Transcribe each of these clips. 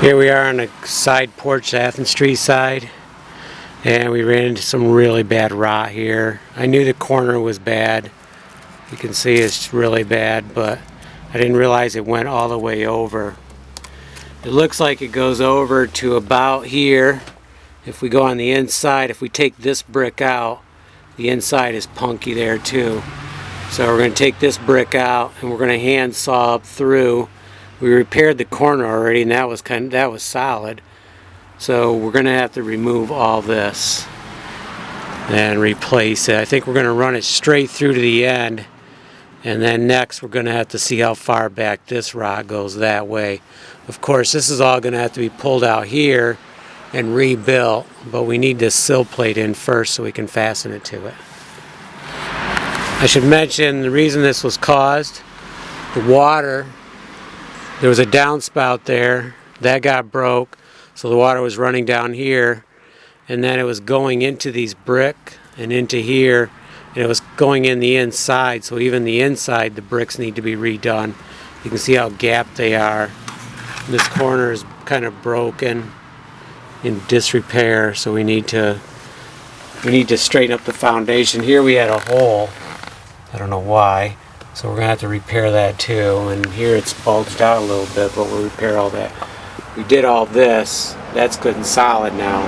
Here we are on the side porch, Athens Street side, and we ran into some really bad rot here. I knew the corner was bad. You can see it's really bad, but I didn't realize it went all the way over. It looks like it goes over to about here. If we go on the inside, if we take this brick out, the inside is punky there too. So we're going to take this brick out and we're going to hand saw up through. We repaired the corner already, and that was solid. So we're going to have to remove all this and replace it. I think we're going to run it straight through to the end, and then next we're going to have to see how far back this rod goes that way. Of course, this is all going to have to be pulled out here and rebuilt, but we need this sill plate in first so we can fasten it to it. I should mention the reason this was caused: the water. There was a downspout there that got broke, so the water was running down here, and then it was going into these brick and into here, and it was going in the inside. So even the inside, the bricks need to be redone. You can see how gapped they are. This corner is kind of broken, in disrepair, so we need to straighten up the foundation. Here we had a hole. I don't know why. So we're going to have to repair that too. And here it's bulged out a little bit, but we'll repair all that. We did all this. That's good and solid now.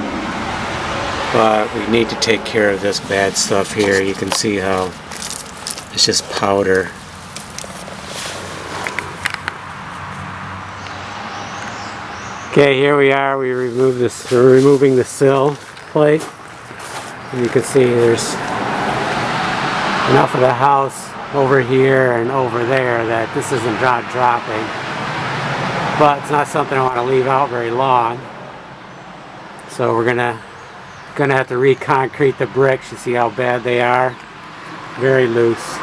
But we need to take care of this bad stuff here. You can see how it's just powder. Okay, here we are. We're removing the sill plate. And you can see there's enough of the house over here and over there that this isn't dropping, but it's not something I want to leave out very long. So we're gonna have to re-concrete the bricks. You see how bad they are? Very loose.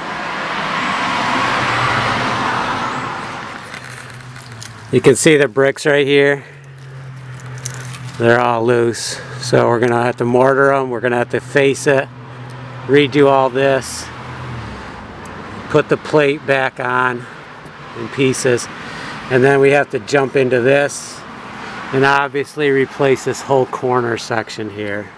You can see the bricks right here. They're all loose. So we're gonna have to mortar them. We're gonna have to face it, redo all this, put the plate back on in pieces, and then we have to jump into this and obviously replace this whole corner section here.